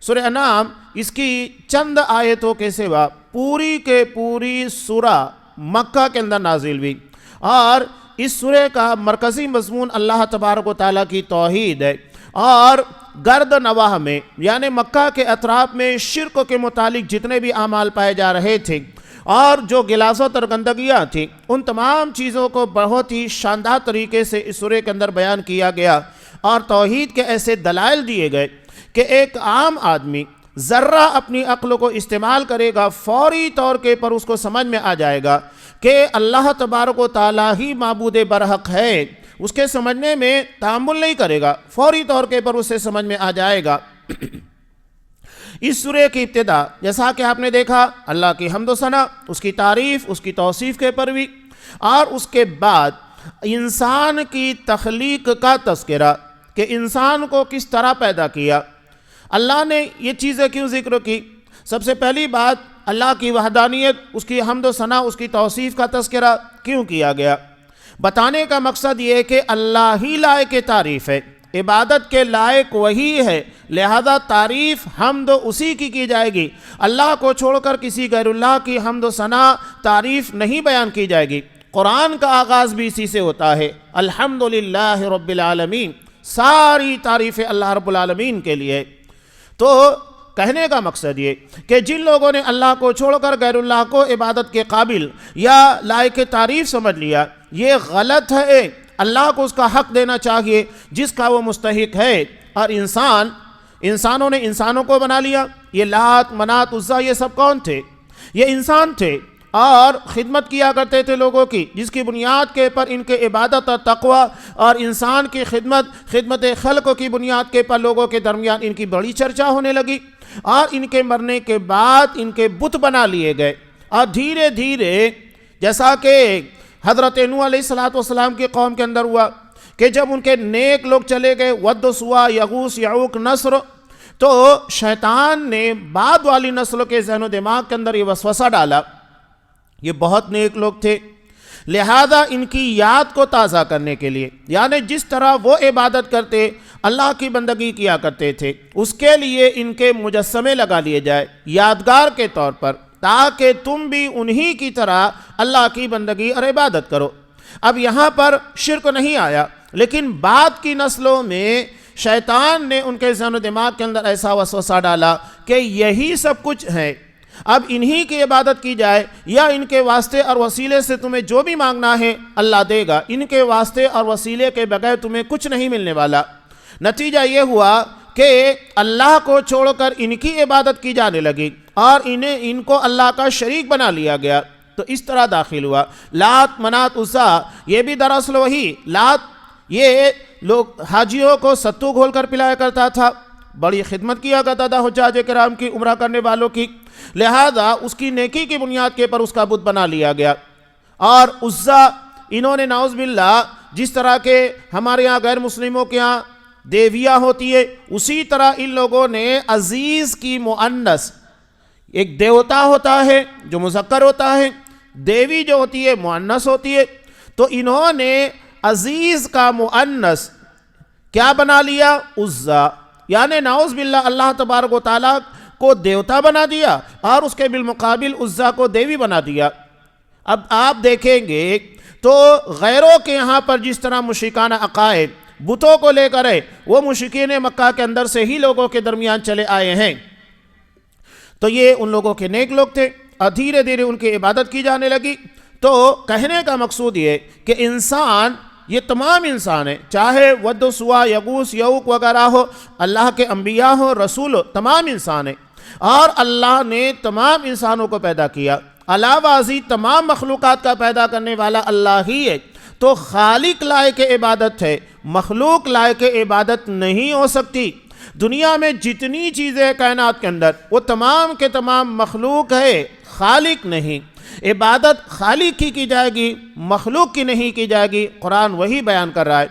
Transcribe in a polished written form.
سورہ انعام اس کی چند آیتوں کے سوا پوری کے پوری سورہ مکہ کے اندر نازل ہوئی، اور اس سورہ کا مرکزی مضمون اللہ تبارک و تعالیٰ کی توحید ہے، اور گرد نواح میں یعنی مکہ کے اطراف میں شرک کے متعلق جتنے بھی اعمال پائے جا رہے تھے اور جو غلاظت اور گندگیاں تھیں، ان تمام چیزوں کو بہت ہی شاندار طریقے سے اس سورہ کے اندر بیان کیا گیا، اور توحید کے ایسے دلائل دیے گئے کہ ایک عام آدمی ذرہ اپنی عقل کو استعمال کرے گا، فوری طور کے پر اس کو سمجھ میں آ جائے گا کہ اللہ تبارک و تعالیٰ ہی معبود برحق ہے۔ اس کے سمجھنے میں تأمل نہیں کرے گا، فوری طور کے پر اسے سمجھ میں آ جائے گا۔ اس سورہ کی ابتدا جیسا کہ آپ نے دیکھا اللہ کی حمد و ثنا، اس کی تعریف، اس کی توصیف کے پروی، اور اس کے بعد انسان کی تخلیق کا تذکرہ کہ انسان کو کس طرح پیدا کیا، اللہ نے یہ چیزیں کیوں ذکر کی۔ سب سے پہلی بات اللہ کی وحدانیت، اس کی حمد و ثنا، اس کی توصیف کا تذکرہ کیوں کیا گیا؟ بتانے کا مقصد یہ ہے کہ اللہ ہی لائق تعریف ہے، عبادت کے لائق وہی ہے، لہذا تعریف حمد اسی کی جائے گی۔ اللہ کو چھوڑ کر کسی غیر اللہ کی حمد و ثنا تعریف نہیں بیان کی جائے گی۔ قرآن کا آغاز بھی اسی سے ہوتا ہے، الحمدللہ رب العالمین، ساری تعریفیں اللہ رب العالمین کے لیے۔ تو کہنے کا مقصد یہ کہ جن لوگوں نے اللہ کو چھوڑ کر غیر اللہ کو عبادت کے قابل یا لائق تعریف سمجھ لیا، یہ غلط ہے۔ اللہ کو اس کا حق دینا چاہیے جس کا وہ مستحق ہے، اور انسانوں نے انسانوں کو بنا لیا۔ یہ لات، منات، عزا، یہ سب کون تھے؟ یہ انسان تھے، اور خدمت کیا کرتے تھے لوگوں کی، جس کی بنیاد کے پر ان کے عبادت اور تقوی اور انسان کی خدمت خلق کی بنیاد کے پر لوگوں کے درمیان ان کی بڑی چرچا ہونے لگی، اور ان کے مرنے کے بعد ان کے بت بنا لیے گئے، اور دھیرے دھیرے جیسا کہ حضرت نوح علیہ السلام کی قوم کے اندر ہوا کہ جب ان کے نیک لوگ چلے گئے، ود، سوا، یغوث، یعوق، نصر، تو شیطان نے بعد والی نسل کے ذہن و دماغ کے اندر یہ وسوسہ ڈالا، یہ بہت نیک لوگ تھے، لہذا ان کی یاد کو تازہ کرنے کے لیے، یعنی جس طرح وہ عبادت کرتے، اللہ کی بندگی کیا کرتے تھے، اس کے لیے ان کے مجسمے لگا لیے جائے یادگار کے طور پر، تاکہ تم بھی انہی کی طرح اللہ کی بندگی اور عبادت کرو۔ اب یہاں پر شرک نہیں آیا، لیکن بعد کی نسلوں میں شیطان نے ان کے ذہن و دماغ کے اندر ایسا وسوسہ ڈالا کہ یہی سب کچھ ہے، اب انہی کی عبادت کی جائے، یا ان کے واسطے اور وسیلے سے تمہیں جو بھی مانگنا ہے اللہ دے گا، ان کے واسطے اور وسیلے کے بغیر تمہیں کچھ نہیں ملنے والا۔ نتیجہ یہ ہوا کہ اللہ کو چھوڑ کر ان کی عبادت کی جانے لگی، اور ان کو اللہ کا شریک بنا لیا گیا۔ تو اس طرح داخل ہوا لات، منات، عزا، یہ بھی دراصل وہی لات، یہ لوگ حاجیوں کو ستو گھول کر پلایا کرتا تھا، بڑی خدمت کیا کرتا تھا حجاج کرام کی، عمرہ کرنے والوں کی، لہذا اس کی نیکی کی بنیاد کے پر اس کا بت بنا لیا گیا۔ اور عزا انہوں نے نعوذ باللہ جس طرح کے ہمارے ہاں غیر مسلموں کے ہاں دیویہ ہوتی ہے، اسی طرح ان لوگوں نے عزیز کی مؤنث، ایک دیوتا ہوتا ہے جو مذکر ہوتا ہے، دیوی جو ہوتی ہے مؤنث ہوتی ہے، تو انہوں نے عزیز کا مؤنث کیا بنا لیا؟ عزا، یعنی نعوذ باللہ اللہ تبارک و تعالیٰ کو دیوتا بنا دیا، اور اس کے بالمقابل عزا کو دیوی بنا دیا۔ اب آپ دیکھیں گے تو غیروں کے یہاں پر جس طرح مشرکانہ عقائد بتوں کو لے کر وہ مشرکین مکہ کے اندر سے ہی لوگوں کے درمیان چلے آئے ہیں، تو یہ ان لوگوں کے نیک لوگ تھے، اور دھیرے دھیرے ان کی عبادت کی جانے لگی۔ تو کہنے کا مقصود یہ کہ انسان، یہ تمام انسان ہیں، چاہے ود، سوا، یغوث، یعوق وغیرہ ہو، اللہ کے انبیاء ہو، رسول ہو، تمام انسان ہیں، اور اللہ نے تمام انسانوں کو پیدا کیا، علاوہ ازیں تمام مخلوقات کا پیدا کرنے والا اللہ ہی ہے۔ تو خالق لائق عبادت ہے، مخلوق لائق عبادت نہیں ہو سکتی۔ دنیا میں جتنی چیزیں کائنات کے اندر، وہ تمام کے تمام مخلوق ہے، خالق نہیں۔ عبادت خالق کی جائے گی، مخلوق کی نہیں کی جائے گی، قرآن وہی بیان کر رہا ہے۔